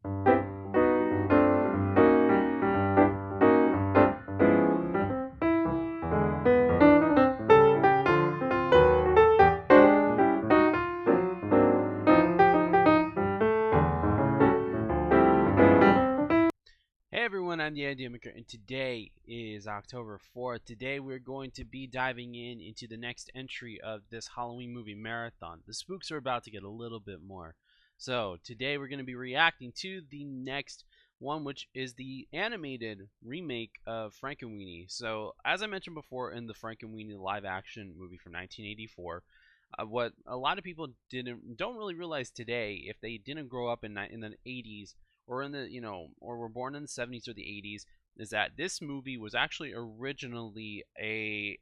Hey everyone, I'm the Idea Maker, and today is October 4th. Today we're going to be diving into the next entry of this Halloween movie marathon. The spooks are about to get a little bit more. So today we're going to be reacting to the next one, which is the animated remake of Frankenweenie. So as I mentioned before in the Frankenweenie live action movie from 1984, what a lot of people don't really realize today, if they didn't grow up in the 80s or in the or were born in the 70s or the 80s, is that this movie was actually originally a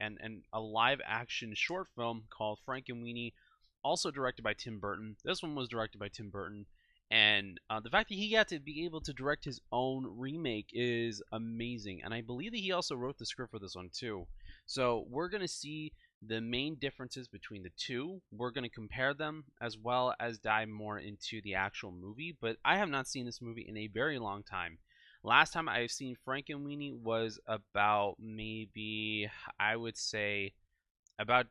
live action short film called Frankenweenie, also directed by Tim Burton. This one was directed by Tim Burton, and the fact that he got to be able to direct his own remake is amazing. And I believe that he also wrote the script for this one too. So we're gonna see the main differences between the two. We're going to compare them as well as dive more into the actual movie. But I have not seen this movie in a very long time. Last time I've seen Frankenweenie was about, maybe I would say, about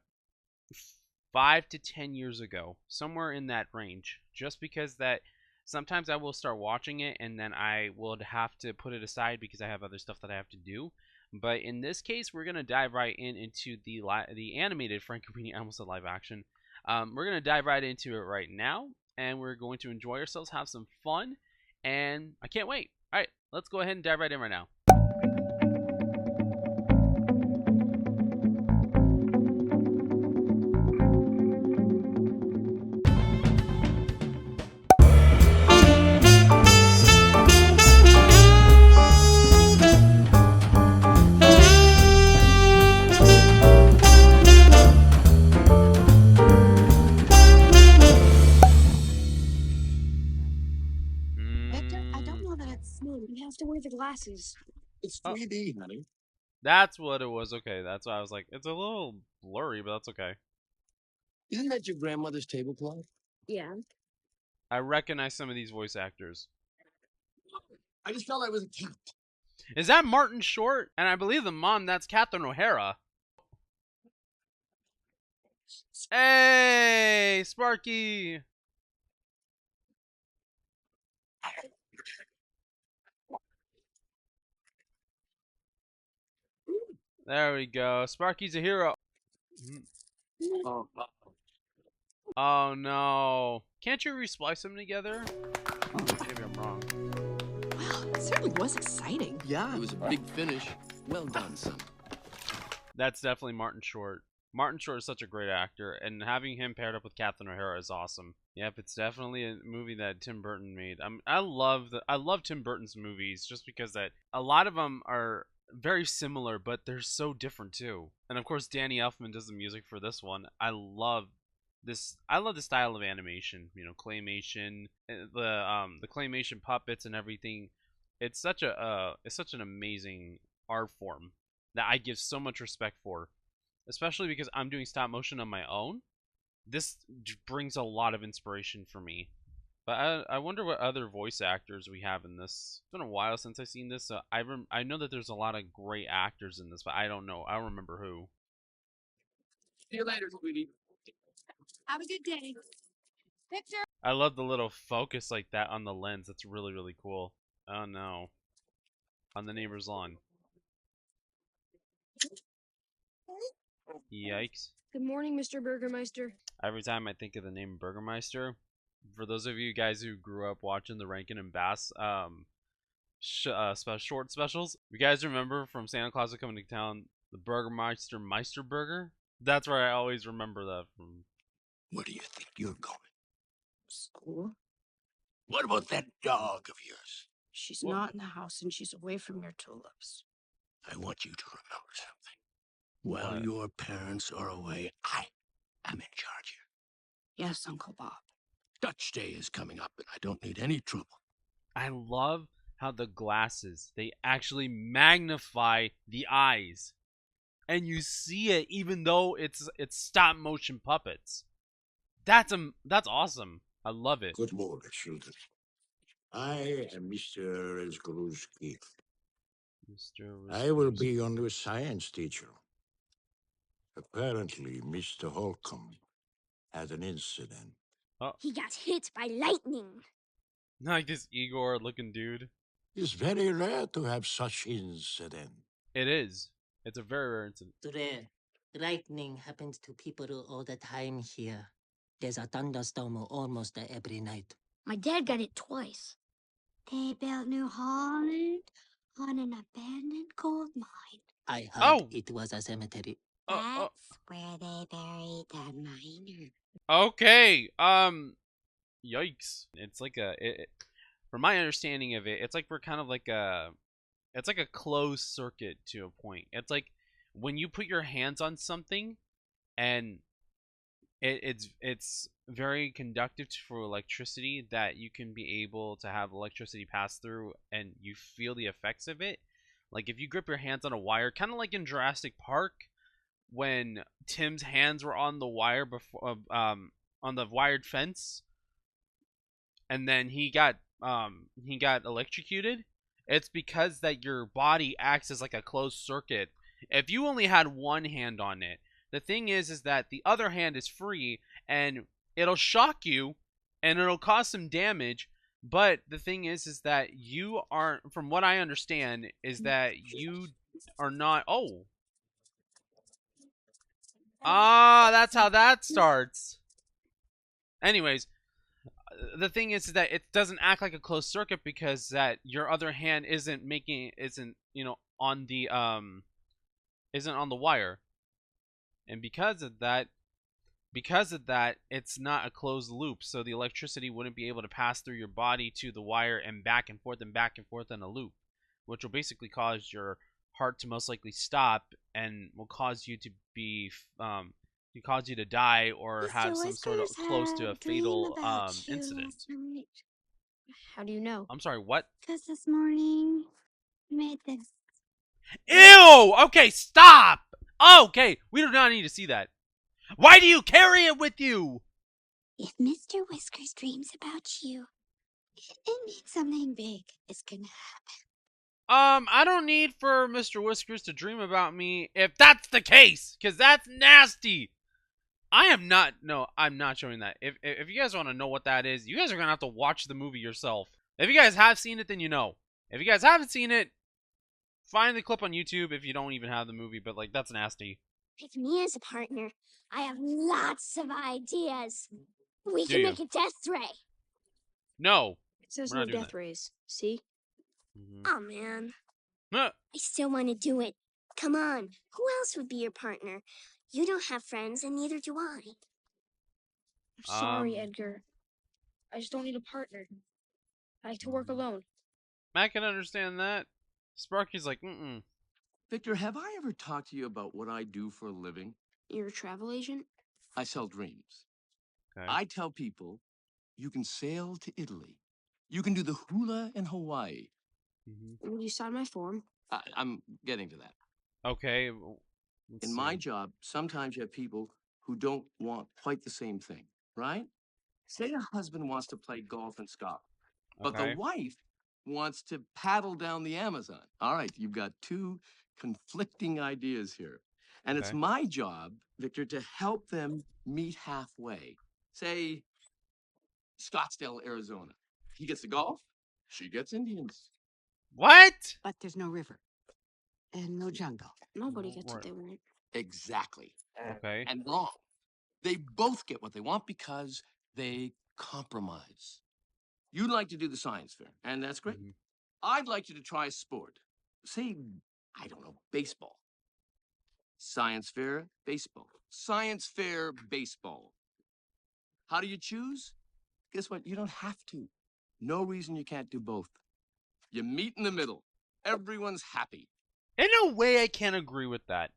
5 to 10 years ago, somewhere in that range. Just because that sometimes I will start watching it and then I would have to put it aside because I have other stuff that I have to do. But in this case, we're gonna dive right into the animated Frankenweenie. I almost said live action. We're gonna dive right into it right now, and we're going to enjoy ourselves, have some fun, and I can't wait. All right, let's go ahead and dive right in right now. Victor, I don't know that it's smooth. You have to wear the glasses. It's Oh, 3D, honey. that's what it was. Okay, that's why I was like, it's a little blurry, but that's okay. Isn't that your grandmother's tablecloth? Yeah. I recognize some of these voice actors. I just felt I was a cat. Is that Martin Short? And I believe the mom, that's Catherine O'Hara. Hey, Sparky! There we go. Sparky's a hero. Oh, Oh no. Can't you resplice them together? Maybe I'm wrong. Well, it certainly was exciting. yeah, it was a big finish. Well done, son. That's definitely Martin Short. Martin Short is such a great actor, and having him paired up with Catherine O'Hara is awesome. Yep, it's definitely a movie that Tim Burton made. I love Tim Burton's movies just because that a lot of them are very similar, but they're so different too. And of course, Danny Elfman does the music for this one. I love this. I love the style of animation. Claymation, the claymation puppets and everything. It's such an amazing art form that I give so much respect for, especially because I'm doing stop motion on my own. This brings a lot of inspiration for me. But I wonder what other voice actors we have in this. It's been a while since I've seen this, so I know that there's a lot of great actors in this, but I don't know. I don't remember who. See you later, sweetie. Have a good day. Victor! I love the little focus like that on the lens. That's really, really cool. Oh no. On the neighbor's lawn. Yikes. Good morning, Mr. Burgermeister. Every time I think of the name Burgermeister, for those of you guys who grew up watching the Rankin and Bass short specials, you guys remember from Santa Claus is Coming to Town, the Burgermeister Meisterburger? That's where I always remember that from. Where do you think you're going? School? What about that dog of yours? She's What? not in the house and she's away from your tulips. I want you to remember something. While What? your parents are away, I am in charge here. Yes, Uncle Bob. Dutch Day is coming up, and I don't need any trouble. I love how the glasses, they actually magnify the eyes. And you see it even though it's stop motion puppets. That's awesome. I love it. Good morning, children. I am Mr. Zgruski. Mr. I will be Whiskers. your new science teacher. Apparently, Mr. Holcomb had an incident. Oh, He got hit by lightning. like this Igor looking dude. It's very rare to have such incident. It is. It's a very rare incident. Today, lightning happens to people all the time here. There's a thunderstorm almost every night. My dad got it twice. They built New Holland on an abandoned gold mine. I heard Oh! it was a cemetery. Oh, That's where they buried the miner. okay. Yikes. It's like from my understanding of it, it's like we're kind of like it's like a closed circuit to a point. It's like when you put your hands on something and it's very conductive for electricity, that you can be able to have electricity pass through and you feel the effects of it. Like if you grip your hands on a wire, kind of like in Jurassic Park when Tim's hands were on the wire before on the wired fence, and then he got electrocuted. It's because that your body acts as like a closed circuit. If you only had one hand on it, the thing is that the other hand is free and it'll shock you and it'll cause some damage. But the thing is that you aren't, from what I understand, is that you are not. Oh, that's how that starts. Anyways, the thing is that it doesn't act like a closed circuit because that your other hand isn't on the isn't on the wire, and because of that, it's not a closed loop, so the electricity wouldn't be able to pass through your body to the wire and back and forth in a loop, which will basically cause your heart to most likely stop and will cause you to be cause you to die or Mr. have some sort of Whiskers close to had a a dream fatal about you incident. last night. How do you know? I'm sorry, what? Because this morning he made this. Ew! Okay, stop! Okay, we do not need to see that. Why do you carry it with you? If Mr. Whiskers dreams about you, it means something big is gonna happen. I don't need for Mr. Whiskers to dream about me if that's the case, because that's nasty. I'm not showing that. If you guys want to know what that is, you guys are going to have to watch the movie yourself. If you guys have seen it, then you know. If you guys haven't seen it, find the clip on YouTube if you don't even have the movie, but like, that's nasty. Pick me as a partner. I have lots of ideas. We Do can you? make a death ray. No. It says We're no not doing death that. rays. See? Mhm. Oh, man. Huh. I still want to do it. Come on. Who else would be your partner? You don't have friends, and neither do I. I'm sorry, Um, Edgar. I just don't need a partner. I like to work alone. I can understand that. Sparky's like, mm-mm. Victor, have I ever talked to you about what I do for a living? You're a travel agent? I sell dreams. Okay. I tell people you can sail to Italy. You can do the hula in Hawaii. Mm-hmm. Will you sign my form? I'm getting to that. Okay. In my job, sometimes you have people who don't want quite the same thing, right? Say a husband wants to play golf in Scotland, but Okay. the wife wants to paddle down the Amazon. All right, you've got two conflicting ideas here. And it's Okay. my job, Victor, to help them meet halfway. Say, Scottsdale, Arizona. He gets the golf, she gets Indians. What? But there's no river and no jungle. Nobody gets Right. what they want. Exactly. Okay. And wrong. They both get what they want because they compromise. You'd like to do the science fair, and that's great. Mhm. I'd like you to try a sport. Say, I don't know, baseball. Science fair, baseball. Science fair, baseball. How do you choose? Guess what? You don't have to. No reason you can't do both. You meet in the middle. Everyone's happy. In a way, I can't agree with that.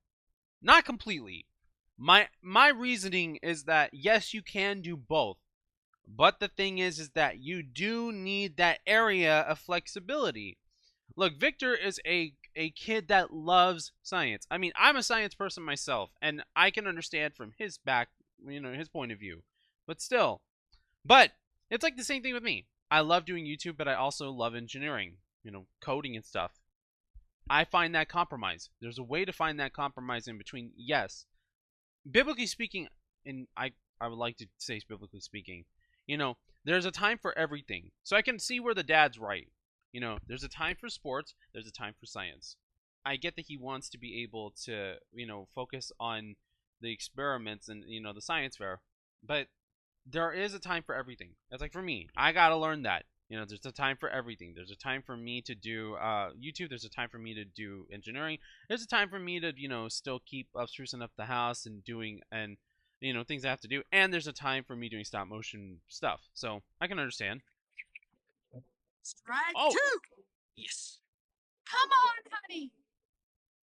Not completely. My reasoning is that yes, you can do both, but the thing is that you do need that area of flexibility. Look, Victor is a kid that loves science. I mean, I'm a science person myself, and I can understand from his point of view. But still, but it's like the same thing with me. I love doing YouTube, but I also love engineering, coding and stuff. I find that compromise. There's a way to find that compromise in between. Yes, biblically speaking, and I would like to say biblically speaking, there's a time for everything. So I can see where the dad's right. There's a time for sports, there's a time for science. I get that he wants to be able to, focus on the experiments and, the science fair, but there is a time for everything. That's like for me, I gotta learn that. There's a time for everything. There's a time for me to do YouTube. There's a time for me to do engineering. There's a time for me to, still keep sprucing up the house and doing things I have to do. And there's a time for me doing stop motion stuff. So I can understand. Strike Oh. 2. Yes. Come on, honey.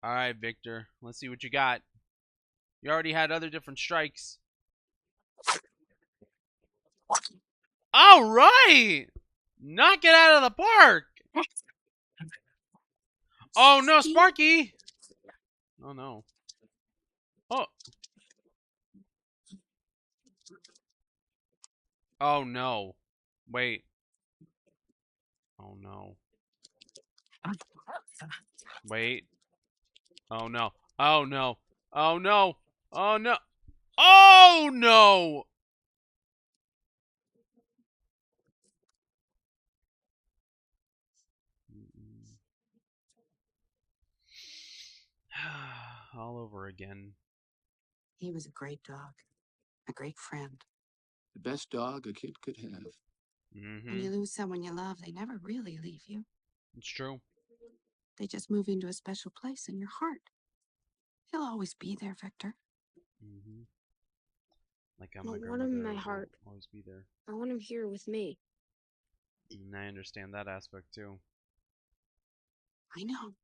All right, Victor. Let's see what you got. You already had other different strikes. All right. Knock it out of the park. Oh, no, Sparky. Oh, no. Oh. Oh, no. Wait. Oh, no. Wait. Oh, no. Oh, no. Oh, no. Oh, no. Oh, no. All over again. He was a great dog, a great friend. The best dog a kid could have. When you lose someone you love, they never really leave you. It's true. They just move into a special place in your heart. He'll always be there, Victor. Like I my don't want grandmother him in my will heart. always be there. I want him here with me. And I understand that aspect too. I know.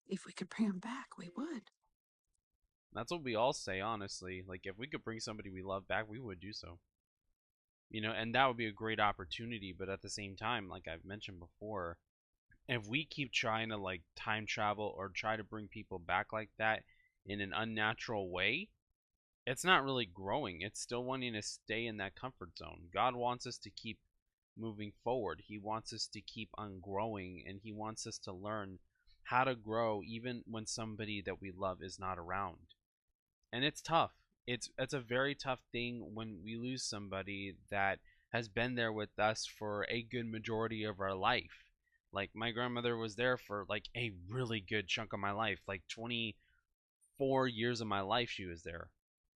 If we could bring him back, we would. That's what we all say, honestly. Like, if we could bring somebody we love back, we would do so. And that would be a great opportunity, but at the same time, like I've mentioned before, if we keep trying to, like, time travel or try to bring people back like that in an unnatural way, it's not really growing. It's still wanting to stay in that comfort zone. God wants us to keep moving forward. He wants us to keep on growing, and he wants us to learn how to grow even when somebody that we love is not around. And it's tough. It's a very tough thing when we lose somebody that has been there with us for a good majority of our life. Like, my grandmother was there for like a really good chunk of my life. Like 24 years of my life she was there.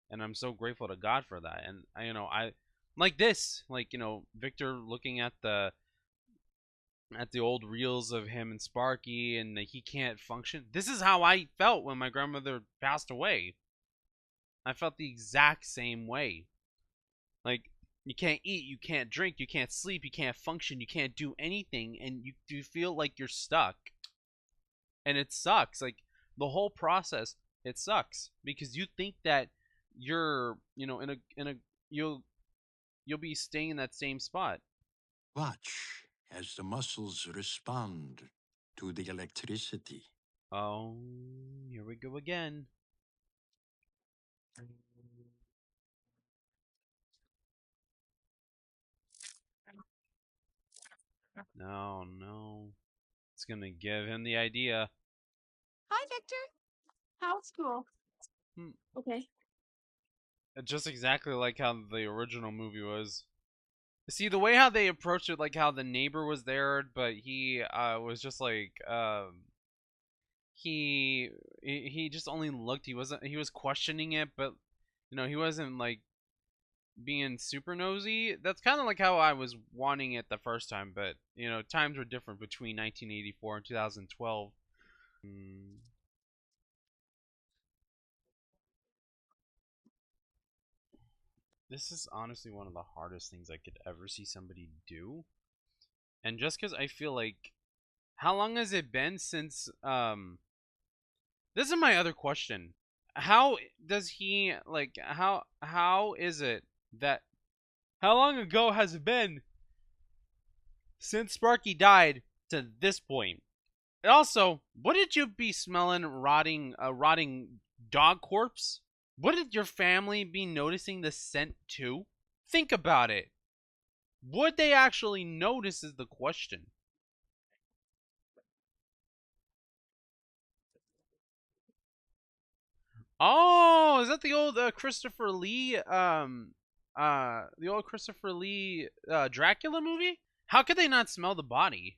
And I'm so grateful to God for that. And I like this, like, Victor looking at the old reels of him and Sparky, and he can't function. This is how I felt when my grandmother passed away. I felt the exact same way. Like, you can't eat, you can't drink, you can't sleep, you can't function, you can't do anything, and you feel like you're stuck. And it sucks. Like, the whole process, it sucks because you think that you're, you'll be staying in that same spot. Watch as the muscles respond to the electricity. Oh, here we go again. No. It's gonna give him the idea. Hi, Victor. How's school? Okay. Just exactly like how the original movie was. See, the way how they approached it, like how the neighbor was there, but he was just like he just only looked. He was questioning it, but he wasn't like being super nosy. That's kind of like how I was wanting it the first time, but times were different between 1984 and 2012. This is honestly one of the hardest things I could ever see somebody do. And just because I feel like, how long has it been since, this is my other question. How does he, like, how is it that, how long ago has it been since Sparky died to this point? And also, wouldn't you be smelling rotting dog corpse? Wouldn't your family be noticing the scent too? Think about it. Would they actually notice is the question. Oh, is that the old Christopher Lee the old Christopher Lee Dracula movie? How could they not smell the body?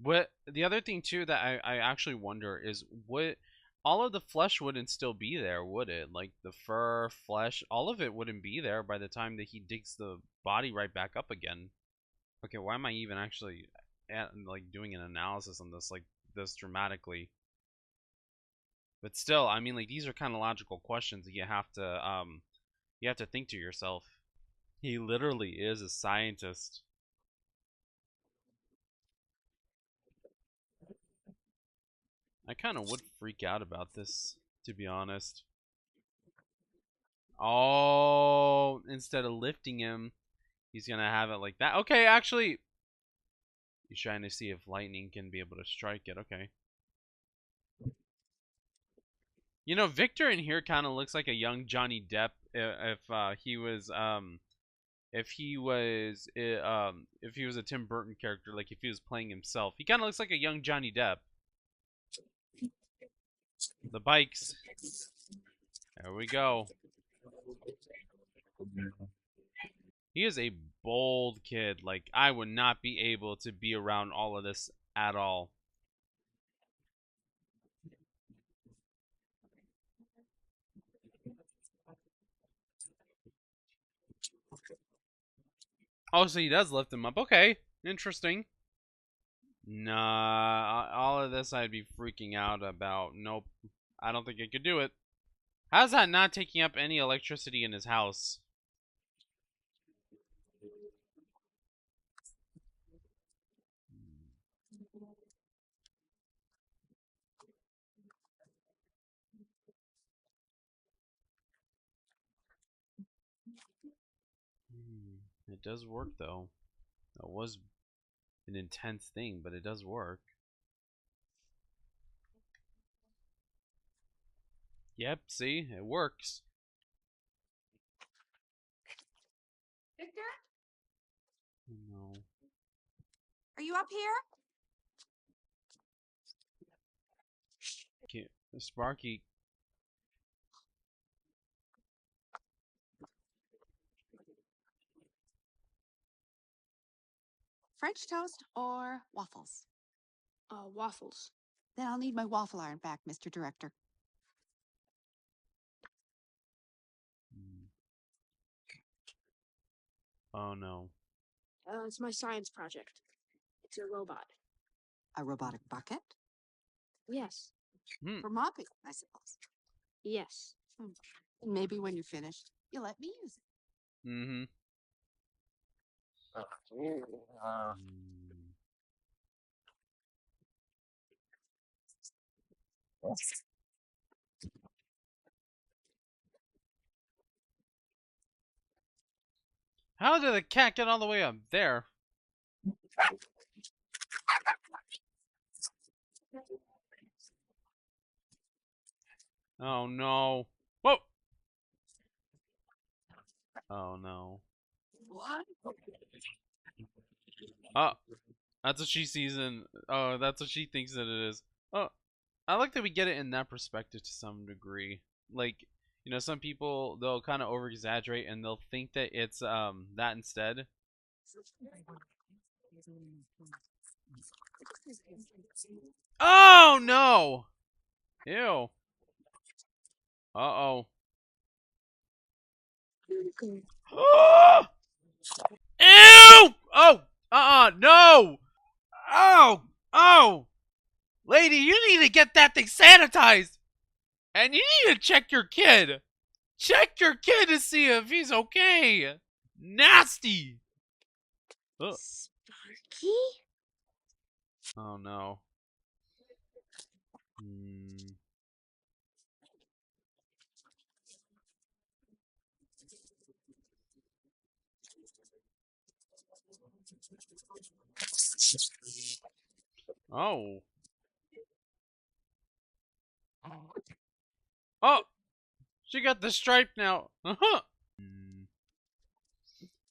What the other thing too that I actually wonder is what all of the flesh wouldn't still be there, would it? Like the fur, flesh, all of it wouldn't be there by the time that he digs the body right back up again. Okay, why am I even actually like doing an analysis on this like this dramatically? But still, I mean, like these are kind of logical questions that you have to think to yourself. He literally is a scientist. I kind of would freak out about this, to be honest. Oh, instead of lifting him, he's gonna have it like that. Okay, actually, he's trying to see if lightning can be able to strike it. Okay. You know, Victor in here kind of looks like a young Johnny Depp if he was a Tim Burton character, like if he was playing himself. He kind of looks like a young Johnny Depp. The bikes. There we go. He is a bold kid. Like I would not be able to be around all of this at all. Oh, so he does lift him up. Okay, interesting. Nah, all of this I'd be freaking out about. Nope, I don't think I could do it. How's that not taking up any electricity in his house? It does work though. It was an intense thing, but it does work. Yep, see, it works. Victor, No. are you up here? Sparky. French toast or waffles? Waffles. Then I'll need my waffle iron back, Mr. Director. Oh no. It's my science project. It's a robot. A robotic bucket? Yes. For mopping, I suppose. Yes. Maybe when you're finished, you'll let me use it. Mm-hmm. How did the cat get all the way up there? Oh no. Whoa! Oh no. What? Oh, that's what she sees in. Oh, that's what she thinks that it is. Oh, I like that we get it in that perspective to some degree. Like, you know, some people they'll kind of over exaggerate and they'll think that it's that instead. Oh no! Ew. Uh oh. Ew! Oh! No! Oh! Oh! Lady, you need to get that thing sanitized! And you need to check your kid! Check your kid to see if he's okay! Nasty! Oh, Sparky? oh no. Oh. Oh! She got the stripe now. Uh-huh.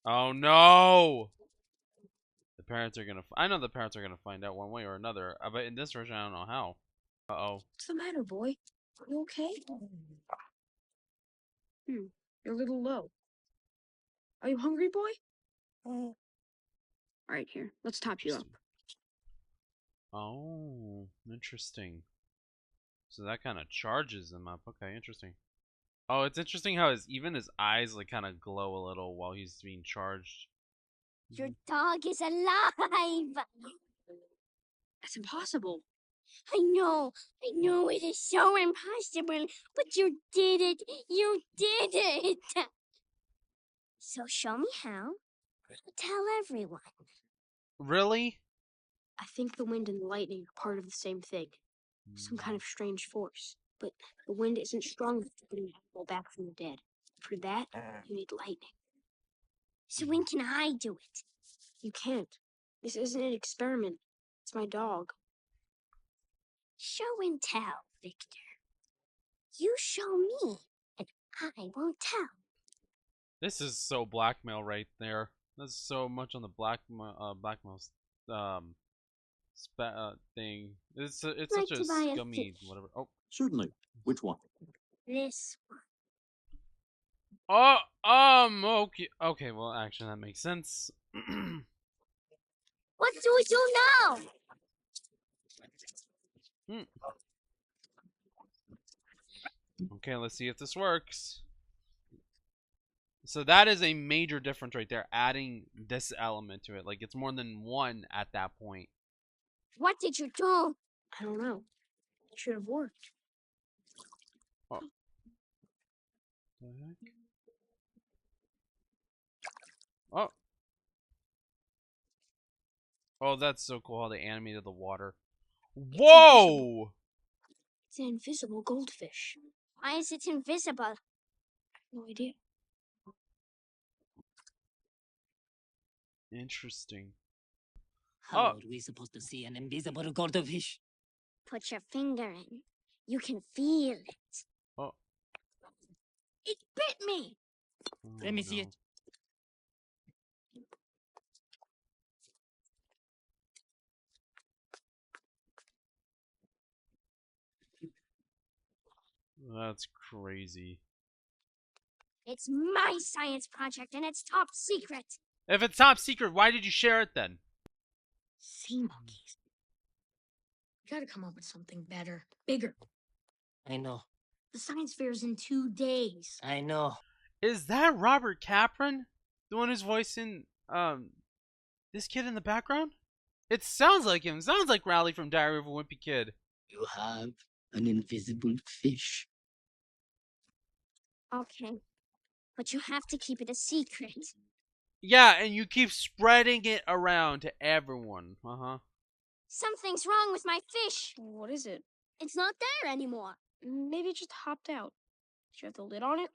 Oh no! parents are gonna. I know the parents are gonna find out one way or another. But in this version, I don't know how. Uh-oh. What's the matter, boy? Are you okay? You're a little low. Are you hungry, boy? All right, here. Let's top you up. Oh, interesting. So that kind of charges him up. Okay, interesting. Oh, it's interesting how even his eyes like kind of glow a little while he's being charged. Your dog is alive! That's impossible. I know it is so impossible, but you did it! You did it! So show me how. Tell everyone. Really? I think the wind and the lightning are part of the same thing. Some kind of strange force. But the wind isn't strong enough to bring an animal back from the dead. For that, you need lightning. So when can I do it? You can't. This isn't an experiment. It's my dog. Show and tell, Victor. You show me, and I won't tell. This is so blackmail right there. That's so much on the blackmail thing. It's Like such to a buy a scummy fish. whatever. Oh. Certainly. Which one? This one. Oh, okay. Okay, well, actually, that makes sense. What do we do now? Okay, let's see if this works. So that is a major difference right there, adding this element to it. Like, it's more than one at that point. What did you do? I don't know. It should have worked. Oh. The heck? Oh. Oh, that's so cool how they animated the water. Whoa! It's an invisible goldfish. Why is it invisible? No idea. Interesting. How are we supposed to see an invisible goldfish? Put your finger in. You can feel it. Oh. It bit me! Oh, Let me see no. it. That's crazy. It's my science project and it's top secret. If it's top secret, why did you share it then? Sea monkeys. We gotta come up with something better. Bigger. I know. The science fair's in 2 days. I know. Is that Robert Capron? The one who's voicing this kid in the background? It sounds like him. It sounds like Rowley from Diary of a Wimpy Kid. You have an invisible fish. Okay. But you have to keep it a secret. Yeah, and you keep spreading it around to everyone. Something's wrong with my fish. What is it? It's not there anymore. Maybe it just hopped out. Did you have the lid on it?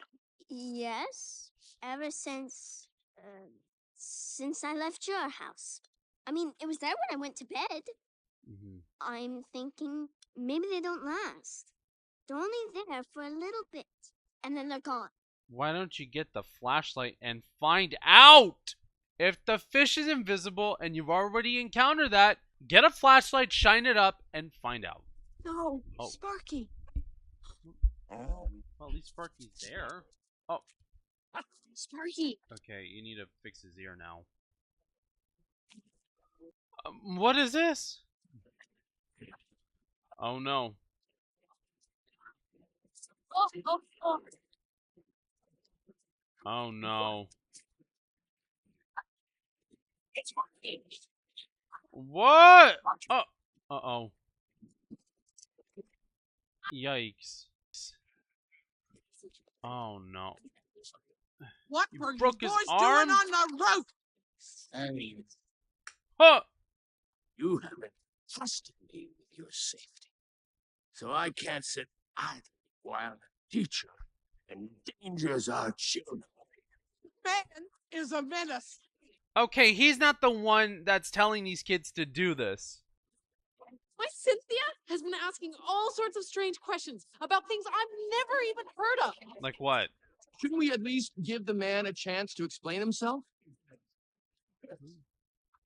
Yes. Ever since I left your house. I mean, it was there when I went to bed. I'm thinking maybe they don't last. They're only there for a little bit, and then they're gone. Why don't you get the flashlight and find out? If the fish is invisible and you've already encountered that, get a flashlight, shine it up, and find out. No, Oh. Sparky. Well, at least Sparky's there. Oh, Sparky. okay, you need to fix his ear now. What is this? Oh no. Oh. Oh no. It's working. What? Oh. Uh-oh. Yikes. Oh no. What You were you broke his boys arm? doing on the roof? Science. Huh. You haven't trusted me with your safety. So I can't sit idle while the teacher endangers our children. Man is a menace. Okay, he's not the one that's telling these kids to do this. My Cynthia has been asking all sorts of strange questions about things I've never even heard of. Like what? Shouldn't we at least give the man a chance to explain himself?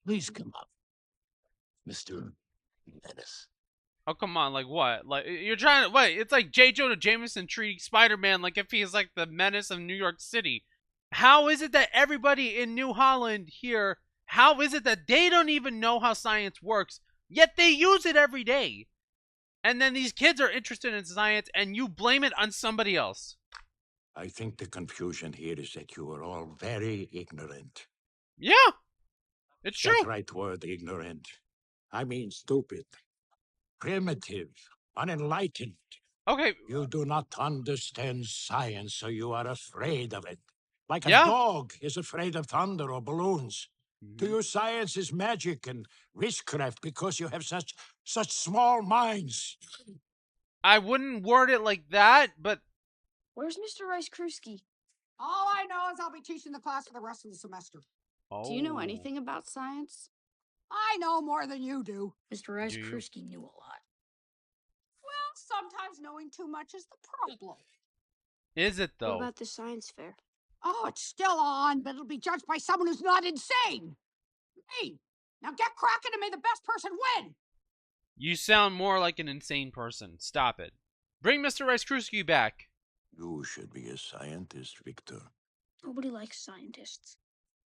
Please come up, Mr. Menace. Oh, come on, like what? Like, you're trying to, wait, it's like J. Jonah Jameson treating Spider-Man like if he's like the menace of New York City. How is it that everybody in New Holland here, how is it that they don't even know how science works, yet they use it every day? And then these kids are interested in science, and you blame it on somebody else. I think the confusion here is that you are all very ignorant. Yeah, it's true. That's the right word, ignorant. I mean stupid, primitive, unenlightened. Okay. You do not understand science, so you are afraid of it. Like a Yeah. dog is afraid of thunder or balloons. To you, science is magic and witchcraft because you have such small minds. I wouldn't word it like that, but... Where's Mr. Rice-Krusky? All I know is I'll be teaching the class for the rest of the semester. Oh. Do you know anything about science? I know more than you do. Mr. Rice-Krusky knew a lot. Well, sometimes knowing too much is the problem. Is it, though? What about the science fair? Oh, it's still on, but it'll be judged by someone who's not insane. Hey, now get cracking and may the best person win. You sound more like an insane person. Stop it. Bring Mr. Rice-Krusky back. You should be a scientist, Victor. Nobody likes scientists.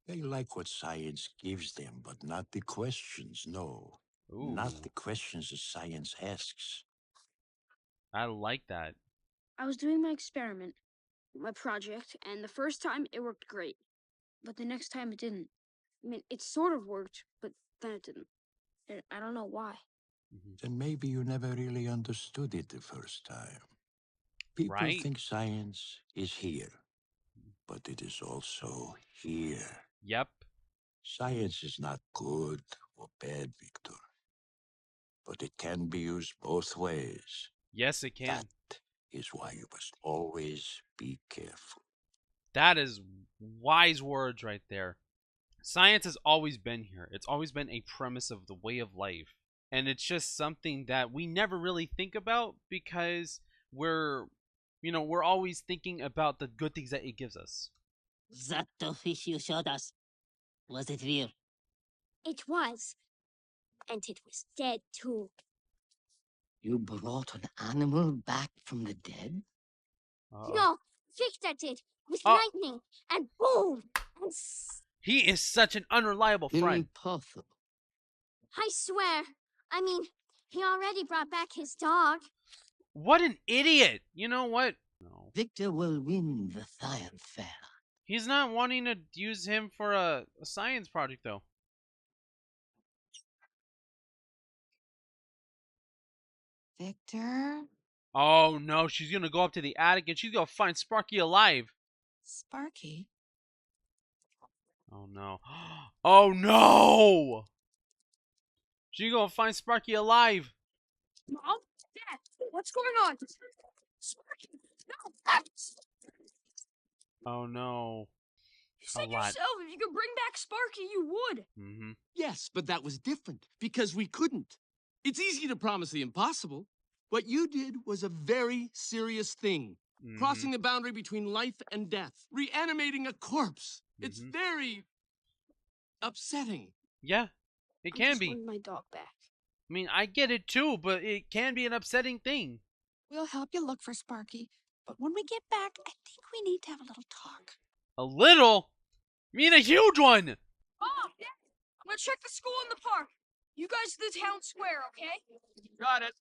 They like what science gives them, but not the questions, no. Ooh. Not the questions that science asks. I like that. I was doing my experiment, my project, and the first time it worked great. But the next time it didn't. I mean, it sort of worked, but then it didn't. And I don't know why. Then maybe you never really understood it the first time. People Right. think science is here, but it is also here. Yep. Science is not good or bad, Victor. But it can be used both ways. Yes, it can. That is why you must always be careful. That is wise words right there. Science has always been here. It's always been a premise of the way of life. And it's just something that we never really think about because we're always thinking about the good things that it gives us. That fish you showed us, was it real? It was. And it was dead, too. You brought an animal back from the dead? No, Victor did. With Oh. lightning. And boom! And He is such an unreliable friend. Impossible. I swear. I mean, he already brought back his dog. What an idiot! You know what? No. Victor will win the science fair. He's not wanting to use him for a science project, though. Victor? Oh, no. She's going to go up to the attic and she's going to find Sparky alive. Sparky? Oh, no. Oh, no! She's going to find Sparky alive. Mom? Dad? What's going on? Sparky! No! Oh, no. You said A lot. yourself if you could bring back Sparky, you would. Mm-hmm. Yes, but that was different because we couldn't. It's easy to promise the impossible. What you did was a very serious thing. Mm-hmm. Crossing the boundary between life and death. Reanimating a corpse. It's Mhm. very upsetting. Yeah, it I can just be. wanted my dog back. I mean, I get it too, but it can be an upsetting thing. We'll help you look for Sparky. But when we get back, I think we need to have a little talk. A little? You mean a huge one? Mom! Dad! I'm gonna check the school and the park. You guys to the town square, okay? Got it.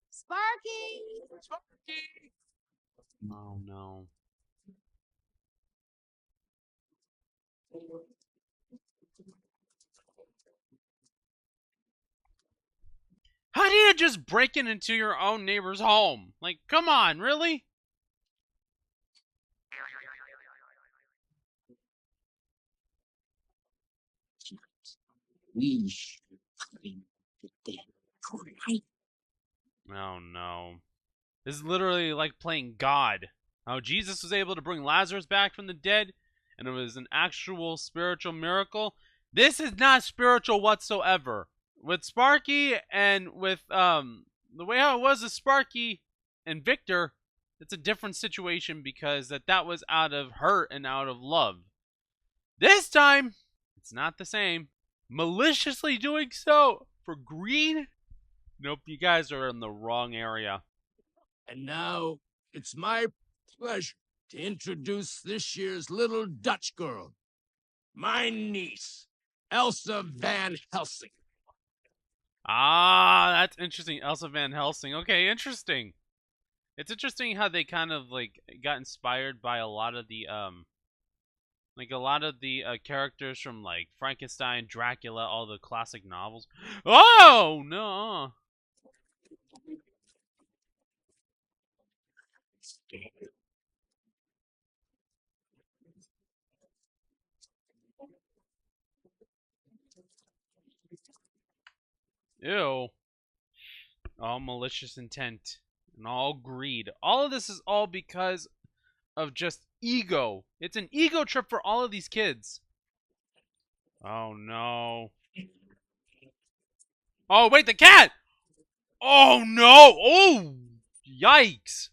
Sparky! Sparky! Oh, no. How do you just break into your own neighbor's home? Like, come on, really? We should find the dead tonight. Oh, no. This is literally like playing God. How Jesus was able to bring Lazarus back from the dead, and it was an actual spiritual miracle. This is not spiritual whatsoever. With Sparky and with the way how it was with Sparky and Victor, it's a different situation because that was out of hurt and out of love. This time, it's not the same. Maliciously doing so for greed? Nope, you guys are in the wrong area. And now, it's my pleasure to introduce this year's little Dutch girl, my niece, Elsa Van Helsing. Ah, that's interesting. Elsa Van Helsing. Okay, interesting. It's interesting how they kind of like got inspired by a lot of the characters from like Frankenstein, Dracula, all the classic novels. Oh no! Ew! All malicious intent and all greed. All of this is all because of just ego. It's an ego trip for all of these kids. Oh no! Oh wait, the cat! Oh no! Oh! Yikes!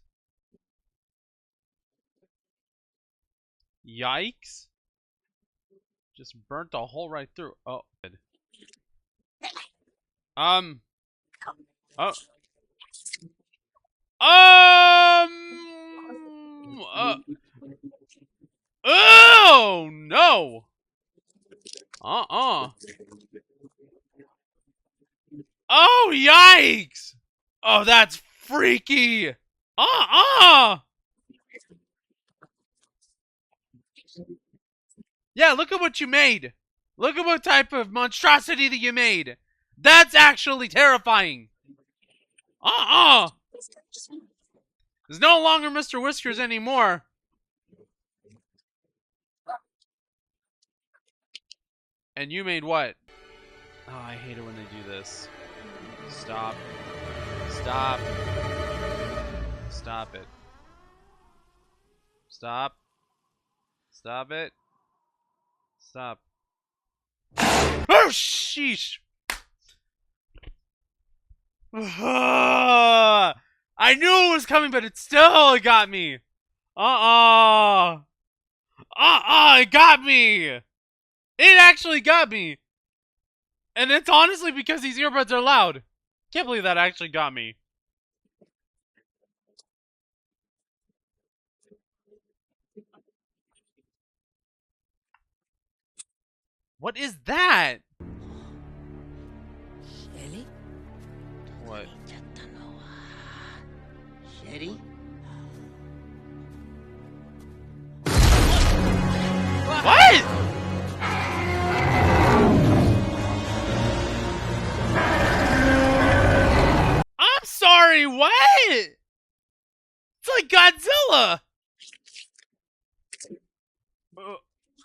Yikes! Just burnt a hole right through. Oh. Um. Oh. Oh no! Oh yikes! Oh, that's freaky! Yeah, look at what you made! Look at what type of monstrosity that you made! That's actually terrifying! There's no longer Mr. Whiskers anymore. And you made what? Oh, I hate it when they do this. Stop. Stop. Stop it. Stop. Stop it. Stop. Oh, sheesh! I knew it was coming, but it still got me. It got me. It actually got me. And it's honestly because these earbuds are loud. Can't believe that actually got me. What is that? Shelly? What? Shelly? What? I'm sorry, what? It's like Godzilla.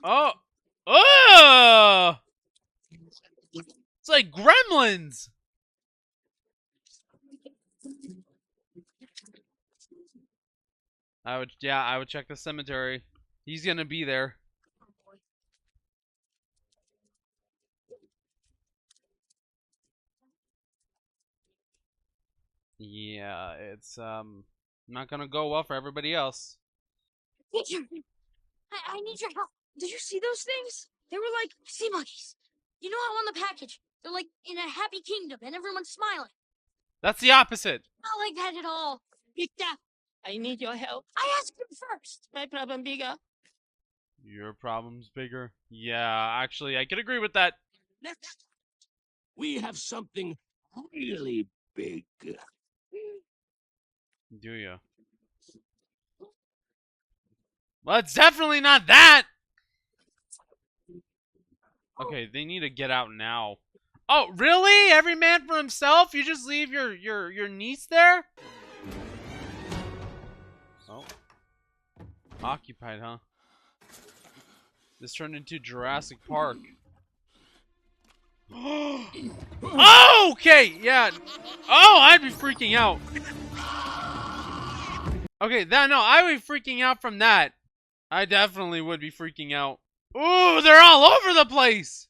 Oh! It's like Gremlins. I would check the cemetery. He's gonna be there. Yeah, it's not gonna go well for everybody else. Teacher, I need your help. Did you see those things? They were like sea monkeys. You know how on the package, they're like in a happy kingdom and everyone's smiling. That's the opposite. Not like that at all. Victor, I need your help. I asked him first. My problem bigger. Your problem's bigger. Yeah, actually, I could agree with that. Next, we have something really big. Do you? Well, it's definitely not that. Okay, they need to get out now. Oh, really? Every man for himself? You just leave your niece there? Oh. Occupied, huh? This turned into Jurassic Park. Oh, okay, yeah. Oh, I'd be freaking out. Okay, I would be freaking out from that. I definitely would be freaking out. Ooh, they're all over the place.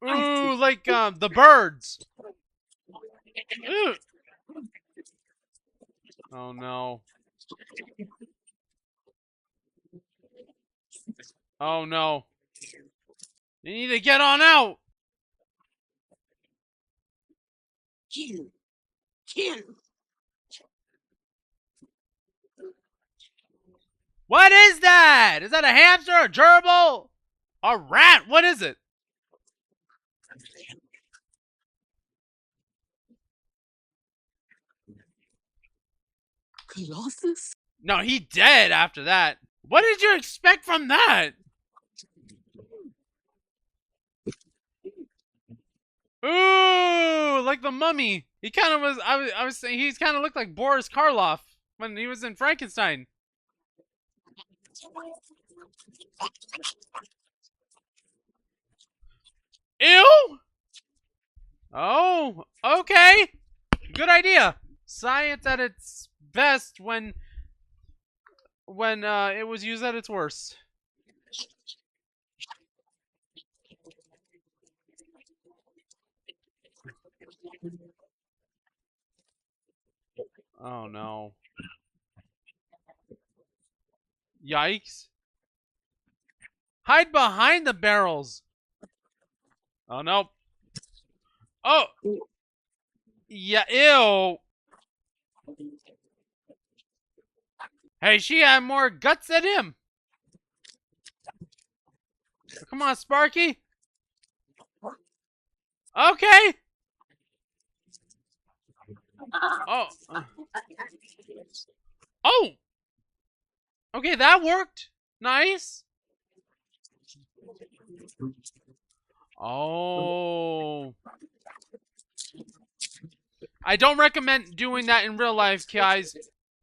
Ooh, like the birds. Ooh. Oh no. Oh no. You need to get on out. Kill. Kill. What is that? Is that a hamster, a gerbil, a rat? What is it? Colossus? No, he dead after that. What did you expect from that? Ooh, like the mummy. He kind of was. I was saying he's kind of looked like Boris Karloff when he was in Frankenstein. Ew. Oh, okay. Good idea. Science at its best when it was used at its worst. Oh no. Yikes. Hide behind the barrels. Oh no. Oh. Yeah, ew. Hey, she had more guts than him. Come on, Sparky. Okay. Oh. Oh. Okay, that worked. Nice. Oh. I don't recommend doing that in real life, guys.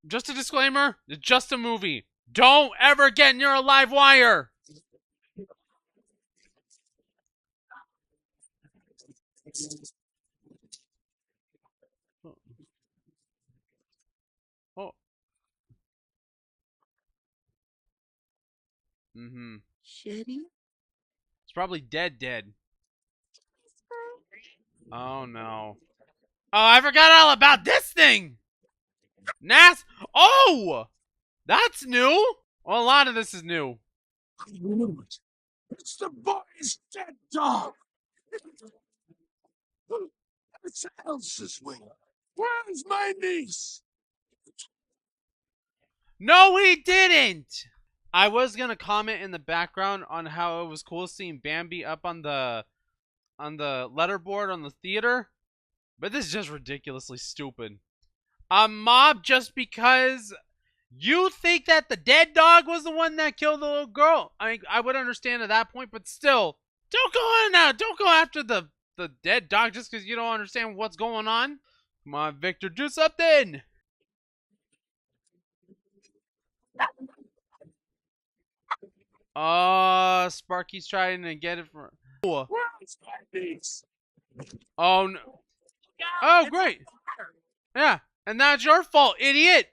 Just a disclaimer, it's just a movie. Don't ever get near a live wire. Oh. Mm-hmm. Shetty? It's probably dead. Oh no. Oh, I forgot all about this thing! Oh! That's new! Well, a lot of this is new. It's the boy's dead dog. It's Elsa's wing. Where's my niece? No, he didn't! I was gonna comment in the background on how it was cool seeing Bambi up on the letterboard on the theater, but this is just ridiculously stupid. A mob just because you think that the dead dog was the one that killed the little girl. I mean, I would understand at that point, but still, don't go on now. Don't go after the dead dog just because you don't understand what's going on. Come on, Victor, do something. Sparky's trying to get it from. Where's my niece? Oh no. Oh great. Yeah, and that's your fault, idiot.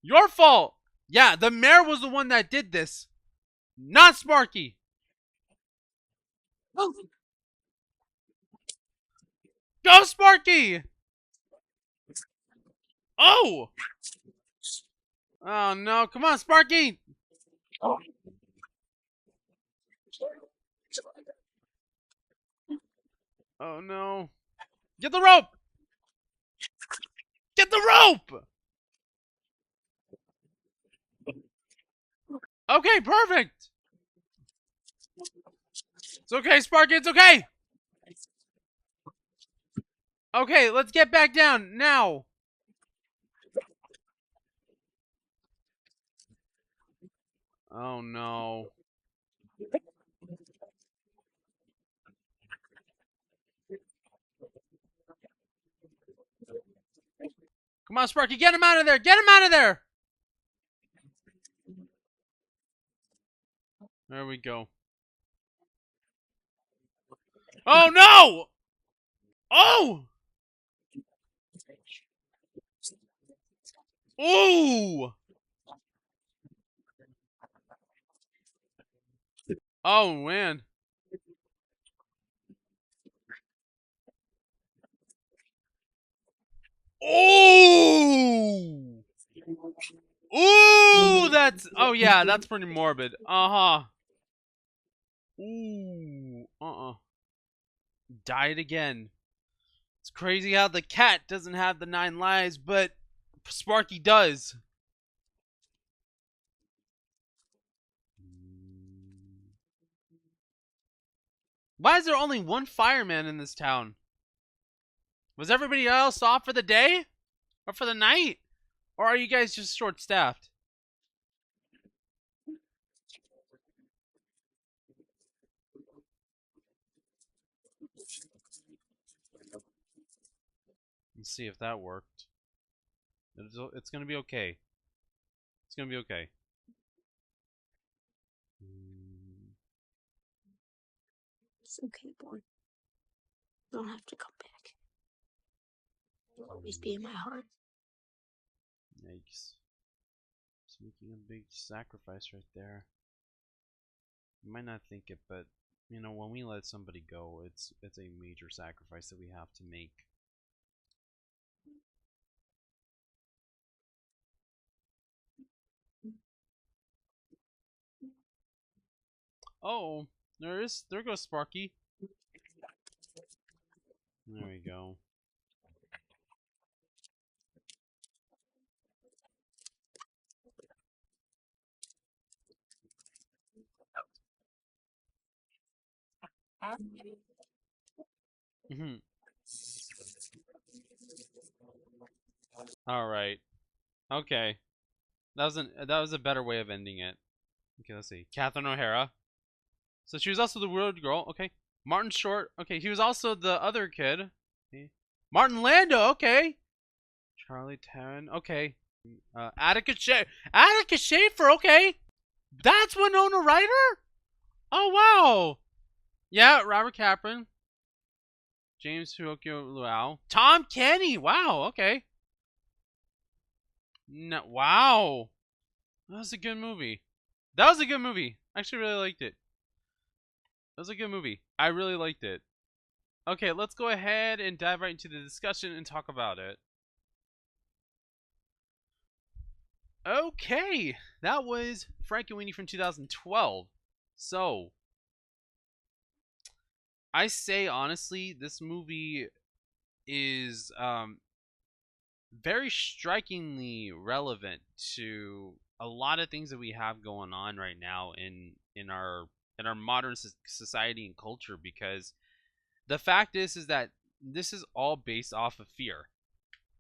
Your fault. Yeah, the mayor was the one that did this, not Sparky. Go, Sparky! Oh! Oh no, come on, Sparky! Oh no. Get the rope! Get the rope! Okay, perfect! It's okay, Sparky, it's okay! Okay, let's get back down, now! Oh no. Come on, Sparky, get him out of there! Get him out of there! There we go. Oh no! Oh! Ooh! Oh man. Ooh! Ooh, that's... Oh yeah, that's pretty morbid. Uh-huh. Ooh, died again. It's crazy how the cat doesn't have the 9 lives, but Sparky does. Why is there only one fireman in this town? Was everybody else off for the day? Or for the night? Or are you guys just short-staffed? Let's see if that worked. It's gonna be okay. It's gonna be okay. It's okay, boy. You don't have to come back. You'll always be in my heart. Yikes. It's making a big sacrifice right there. You might not think it, but you know, when we let somebody go, it's a major sacrifice that we have to make. Oh, there goes Sparky. There we go. All right. Okay. That was a better way of ending it. Okay, let's see. Catherine O'Hara. So she was also the weird girl. Okay. Martin Short. Okay, he was also the other kid. Okay. Martin Landau. Okay. Charlie Taryn. Okay. Attica Schaefer. Okay. That's Winona Ryder? Oh, wow. Yeah, Robert Kaplan. James Hiroki Luau. Tom Kenny. Wow, okay. No, wow. That was a good movie. That was a good movie. I actually really liked it. That was a good movie. I really liked it. Okay, let's go ahead and dive right into the discussion and talk about it. Okay, that was Frankenweenie from 2012. So, I say honestly, this movie is very strikingly relevant to a lot of things that we have going on right now in our modern society and culture, because the fact is that this is all based off of fear.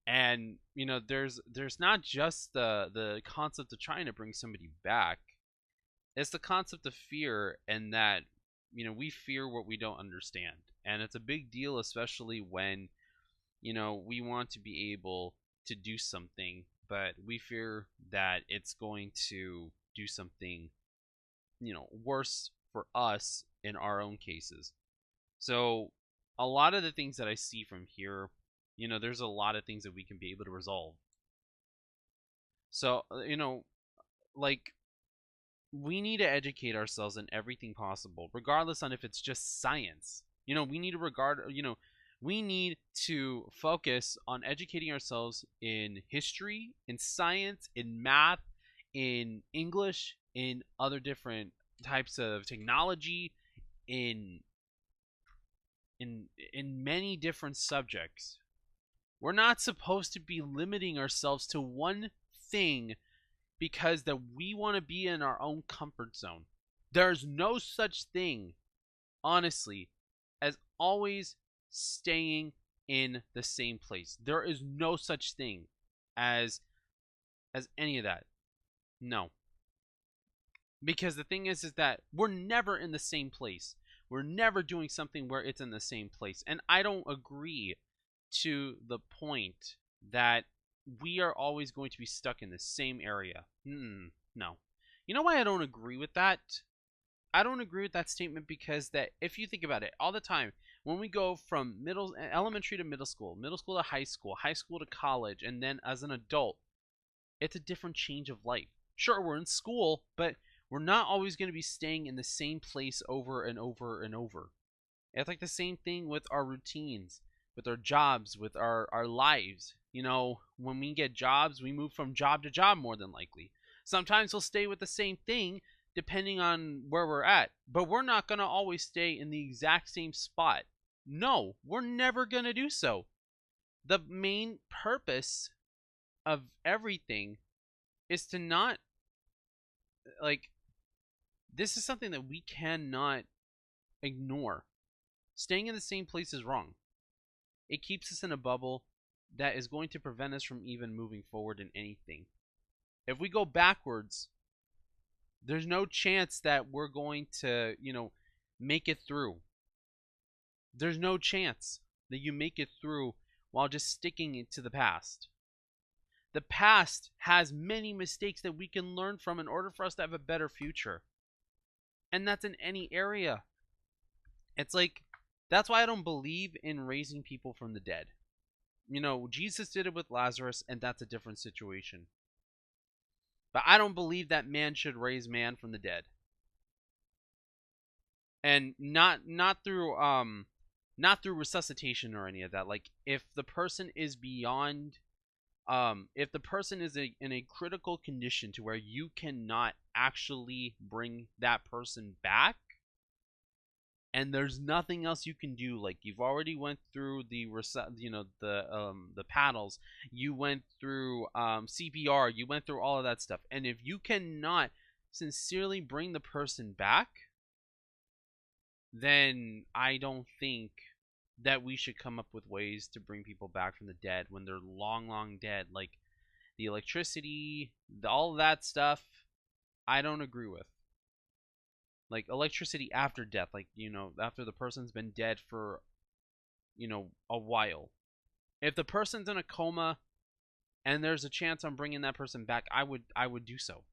And you know, there's not just the concept of trying to bring somebody back. It's the concept of fear, and that, you know, we fear what we don't understand. And it's a big deal, especially when, you know, we want to be able to do something, but we fear that it's going to do something, you know, worse for us in our own cases. So a lot of the things that I see from here, you know, there's a lot of things that we can be able to resolve. So, you know, like, we need to educate ourselves in everything possible, regardless on if it's just science. You know, we need to we need to focus on educating ourselves in history, in science, in math, in English, in other different types of technology, in many different subjects. We're not supposed to be limiting ourselves to one thing because that we want to be in our own comfort zone. There's no such thing, honestly, as always staying in the same place. There is no such thing as any of that. No. Because the thing is that we're never in the same place. We're never doing something where it's in the same place. And I don't agree to the point that we are always going to be stuck in the same area. No. You know why I don't agree with that? I don't agree with that statement because that if you think about it, all the time when we go from elementary to middle school to high school to college, and then as an adult, it's a different change of life. Sure, we're in school, but we're not always going to be staying in the same place over and over and over. It's like the same thing with our routines, with our jobs, with our lives. You know, when we get jobs, we move from job to job more than likely. Sometimes we'll stay with the same thing depending on where we're at. But we're not going to always stay in the exact same spot. No, we're never going to do so. The main purpose of everything is to not, like, this is something that we cannot ignore. Staying in the same place is wrong. It keeps us in a bubble that is going to prevent us from even moving forward in anything. If we go backwards, there's no chance that we're going to, make it through. There's no chance that you make it through while just sticking to the past. The past has many mistakes that we can learn from in order for us to have a better future. And that's in any area. It's like, that's why I don't believe in raising people from the dead. Jesus did it with Lazarus, and that's a different situation. But I don't believe that man should raise man from the dead. And not through resuscitation or any of that. Like, if the person is beyond, if the person is in a critical condition to where you cannot actually bring that person back, and there's nothing else you can do, like you've already went through the paddles, you went through CPR, you went through all of that stuff, and if you cannot sincerely bring the person back, then I don't think that we should come up with ways to bring people back from the dead when they're long dead. Like the electricity, all of that stuff, I don't agree with. Like electricity after death, like, after the person's been dead for, a while. If the person's in a coma and there's a chance on bringing that person back, I would do so.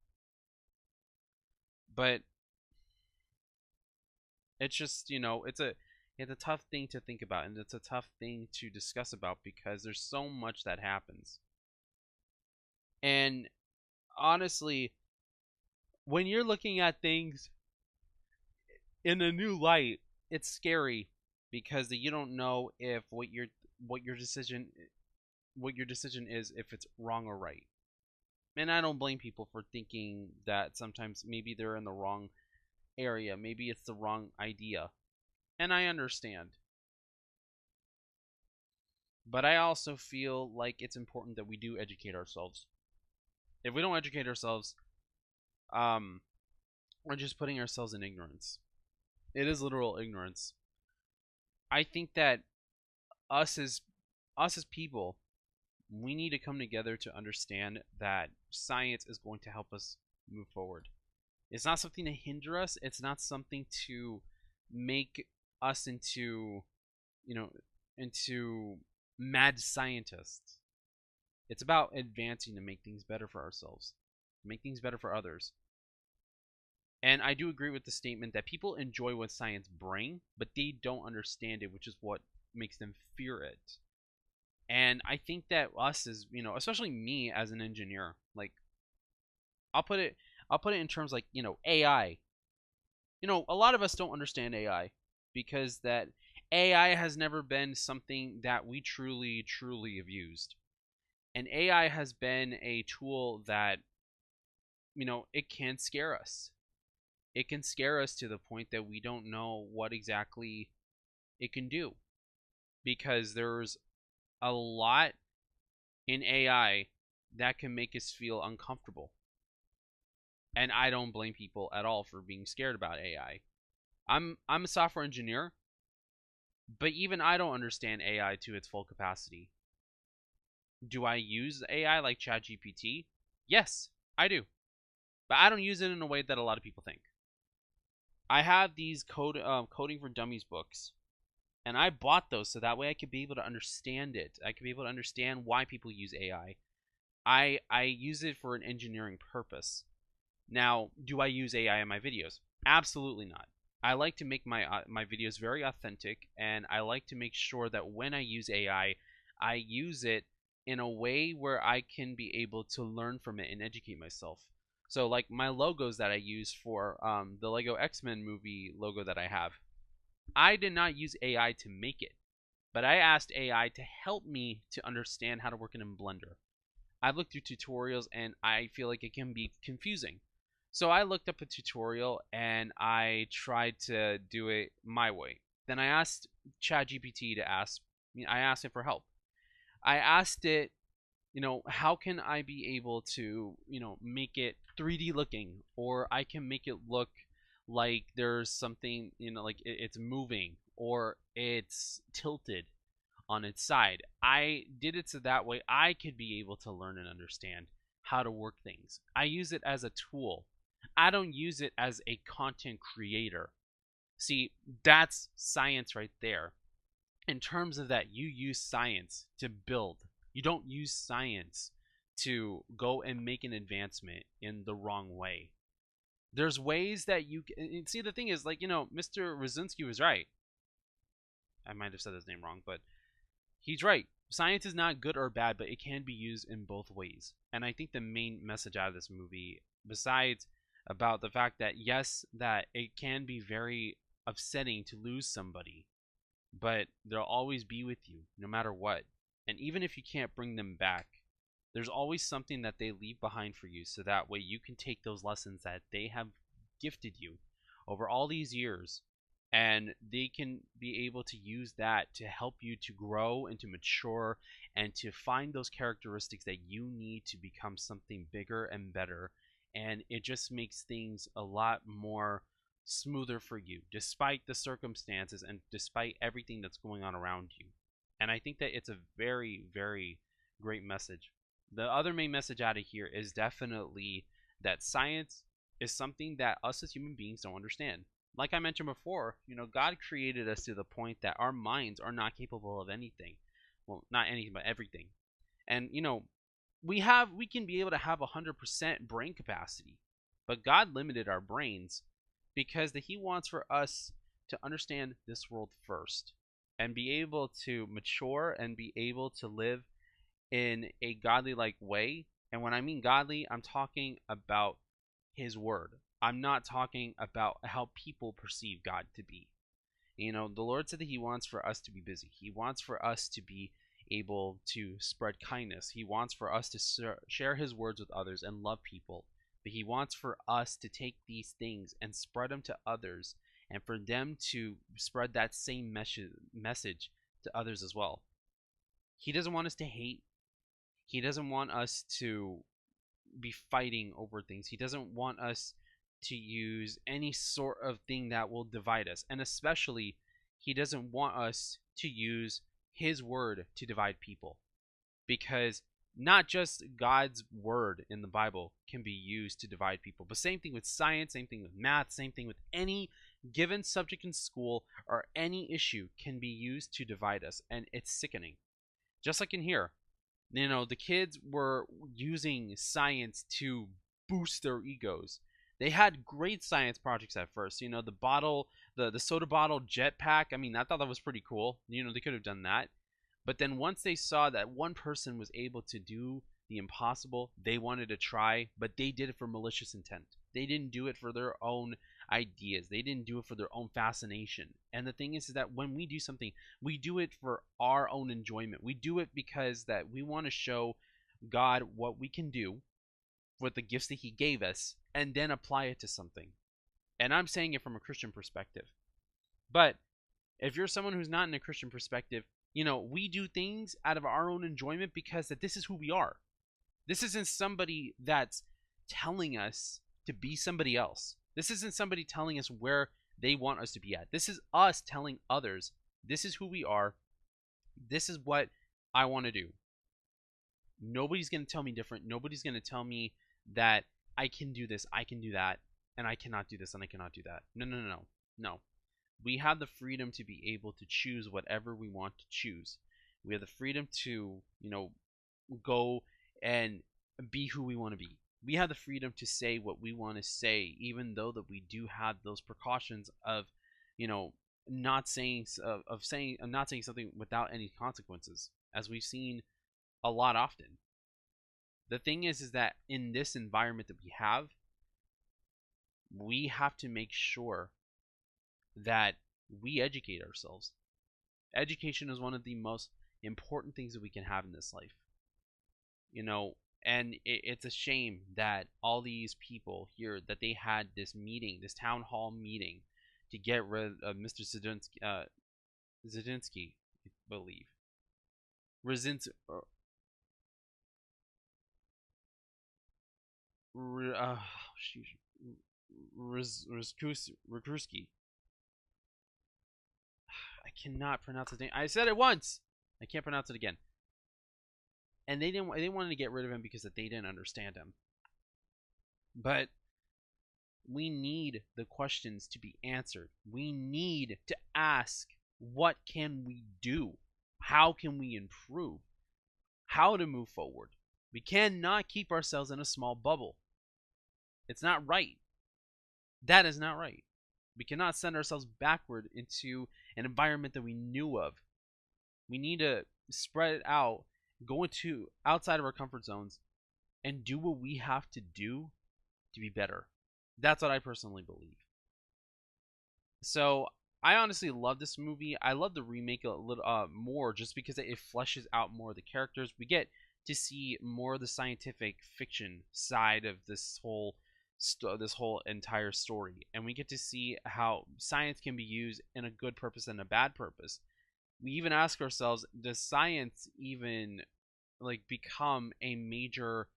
But it's just, it's a tough thing to think about, and it's a tough thing to discuss about because there's so much that happens. And honestly, when you're looking at things in a new light, it's scary because you don't know if what your decision is, if it's wrong or right. And I don't blame people for thinking that sometimes maybe they're in the wrong area, maybe it's the wrong idea, and I understand. But I also feel like it's important that we do educate ourselves. If we don't educate ourselves, we're just putting ourselves in ignorance. It is literal ignorance. I think that us as people, we need to come together to understand that science is going to help us move forward. It's not something to hinder us. It's not something to make us into mad scientists. It's about advancing to make things better for ourselves, to make things better for others. And I do agree with the statement that people enjoy what science brings, but they don't understand it, which is what makes them fear it. And I think that us as, especially me as an engineer, like, I'll put it in terms like, AI. A lot of us don't understand AI because that AI has never been something that we truly have used. And AI has been a tool that, it can scare us. It can scare us to the point that we don't know what exactly it can do. Because there's a lot in AI that can make us feel uncomfortable. And I don't blame people at all for being scared about AI. I'm a software engineer, but even I don't understand AI to its full capacity. Do I use AI like ChatGPT? Yes, I do. But I don't use it in a way that a lot of people think. I have these coding for dummies books, and I bought those so that way I could be able to understand it. I could be able to understand why people use AI. I use it for an engineering purpose. Now, do I use AI in my videos? Absolutely not. I like to make my videos very authentic, and I like to make sure that when I use AI, I use it in a way where I can be able to learn from it and educate myself. So, like my logos that I use for the Lego X-Men movie logo that I have, I did not use AI to make it, but I asked AI to help me to understand how to work it in Blender. I've looked through tutorials, and I feel like it can be confusing. So I looked up a tutorial and I tried to do it my way. Then I asked ChatGPT to I asked it for help. I asked it, how can I be able to, make it 3D looking, or I can make it look like there's something, like it's moving or it's tilted on its side. I did it so that way I could be able to learn and understand how to work things. I use it as a tool. I don't use it as a content creator. See, that's science right there. In terms of that, you use science to build. You don't use science to go and make an advancement in the wrong way. There's ways that you can see. The thing is, like, Mr. Rosinski was right. I might have said his name wrong, but he's right. Science is not good or bad, but it can be used in both ways. And I think the main message out of this movie, besides about the fact that yes, that it can be very upsetting to lose somebody, but they'll always be with you no matter what. And even if you can't bring them back, there's always something that they leave behind for you, so that way you can take those lessons that they have gifted you over all these years, and they can be able to use that to help you to grow and to mature and to find those characteristics that you need to become something bigger and better. And it just makes things a lot more smoother for you, despite the circumstances and despite everything that's going on around you. And I think that it's a very, very great message. The other main message out of here is definitely that science is something that us as human beings don't understand. Like I mentioned before, God created us to the point that our minds are not capable of anything. Well, not anything, but everything. And we can be able to have 100% brain capacity, but God limited our brains because that He wants for us to understand this world first and be able to mature and be able to live in a godly like way. And when I mean godly, I'm talking about His word. I'm not talking about how people perceive God to be. The Lord said that He wants for us to be busy. He wants for us to be able to spread kindness. He wants for us to share His words with others and love people. But He wants for us to take these things and spread them to others, and for them to spread that same message to others as well. He doesn't want us to hate. He doesn't want us to be fighting over things. He doesn't want us to use any sort of thing that will divide us. And especially, He doesn't want us to use His word to divide people. Because not just God's word in the Bible can be used to divide people, but same thing with science, same thing with math, same thing with any given subject in school, or any issue can be used to divide us. And it's sickening. Just like in here, the kids were using science to boost their egos. They had great science projects at first. The bottle, the soda bottle jetpack. I mean, I thought that was pretty cool. They could have done that. But then once they saw that one person was able to do the impossible, they wanted to try, but they did it for malicious intent. They didn't do it for their own ideas. They didn't do it for their own fascination. And the thing is that when we do something, we do it for our own enjoyment. We do it because that we want to show God what we can do with the gifts that He gave us, and then apply it to something. And I'm saying it from a Christian perspective. But if you're someone who's not in a Christian perspective, we do things out of our own enjoyment because that this is who we are. This isn't somebody that's telling us to be somebody else. This isn't somebody telling us where they want us to be at. This is us telling others, this is who we are. This is what I want to do. Nobody's going to tell me different. Nobody's going to tell me that I can do this, I can do that, and I cannot do this, and I cannot do that. No. We have the freedom to be able to choose whatever we want to choose. We have the freedom to, go and be who we want to be. We have the freedom to say what we want to say, even though that we do have those precautions of, not saying something without any consequences, as we've seen a lot often. The thing is that in this environment that we have to make sure that we educate ourselves. Education is one of the most important things that we can have in this life. And it's a shame that all these people here, that they had this meeting, this town hall meeting, to get rid of Mr. Zadinsky, I believe. Rzinski. Rikursky. I cannot pronounce his name. I said it once. I can't pronounce it again. And they wanted to get rid of him because they didn't understand him. But we need the questions to be answered. We need to ask, what can we do? How can we improve? How to move forward? We cannot keep ourselves in a small bubble. It's not right. That is not right. We cannot send ourselves backward into an environment that we knew of. We need to spread it out, go into outside of our comfort zones, and do what we have to do to be better. That's what I personally believe. So I honestly love this movie. I love the remake a little more, just because it fleshes out more of the characters. We get to see more of the scientific fiction side of this whole entire story, and we get to see how science can be used in a good purpose and a bad purpose. We even ask ourselves, does science even become a major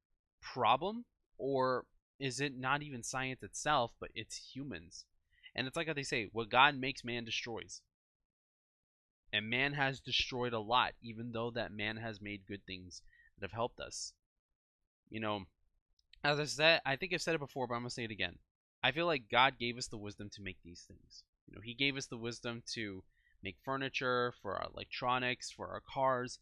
problem, or is it not even science itself, but it's humans? And it's like how they say, what God makes, man destroys. And man has destroyed a lot, even though that man has made good things that have helped us. As I said, I think I've said it before, but I'm going to say it again. I feel like God gave us the wisdom to make these things. He gave us the wisdom to make furniture, for our electronics, for our cars.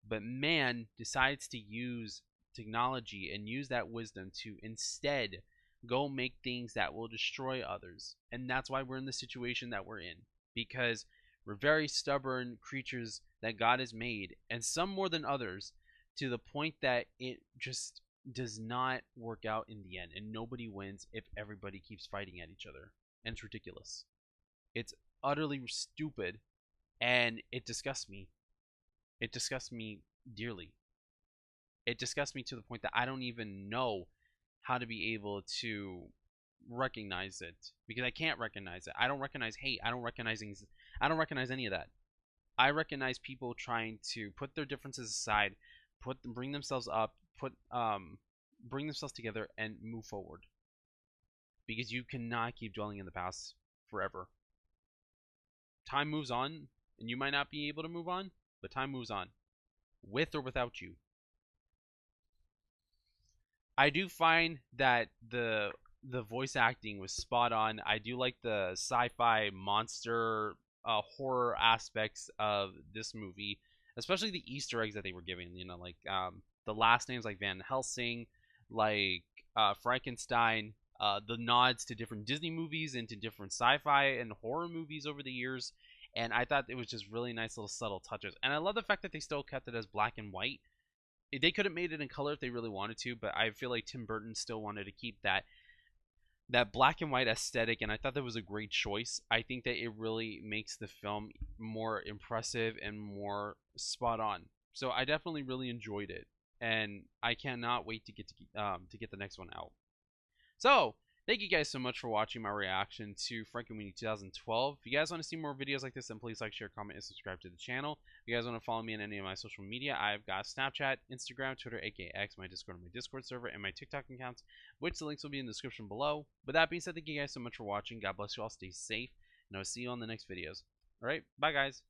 But man decides to use technology and use that wisdom to instead go make things that will destroy others. And that's why we're in the situation that we're in. Because we're very stubborn creatures that God has made, and some more than others, to the point that it just does not work out in the end, and nobody wins if everybody keeps fighting at each other. And it's ridiculous. It's utterly stupid, and it disgusts me. It disgusts me dearly. It disgusts me to the point that I don't even know how to be able to recognize it, because I can't recognize it. I don't recognize hate. I don't recognize any of that. I recognize people trying to put their differences aside, bring themselves up, bring themselves together, and move forward. Because you cannot keep dwelling in the past forever. Time moves on, and you might not be able to move on, but time moves on, with or without you. I do find that the voice acting was spot on. I do like the sci-fi monster horror aspects of this movie, especially the Easter eggs that they were giving. The last names like Van Helsing, Frankenstein, the nods to different Disney movies and to different sci-fi and horror movies over the years. And I thought it was just really nice little subtle touches. And I love the fact that they still kept it as black and white. They could have made it in color if they really wanted to, but I feel like Tim Burton still wanted to keep that black and white aesthetic, and I thought that was a great choice. I think that it really makes the film more impressive and more spot on. So I definitely really enjoyed it, and I cannot wait to get the next one out. So thank you guys so much for watching my reaction to Frankenweenie 2012. If you guys want to see more videos like this, then please like, share, comment, and subscribe to the channel. If you guys want to follow me on any of my social media, I've got Snapchat, Instagram, Twitter, aka X, my Discord, my Discord server, and my TikTok accounts, which the links will be in the description below. With that being said, thank you guys so much for watching. God bless you all. Stay safe, and I'll see you on the next videos. All right, bye guys.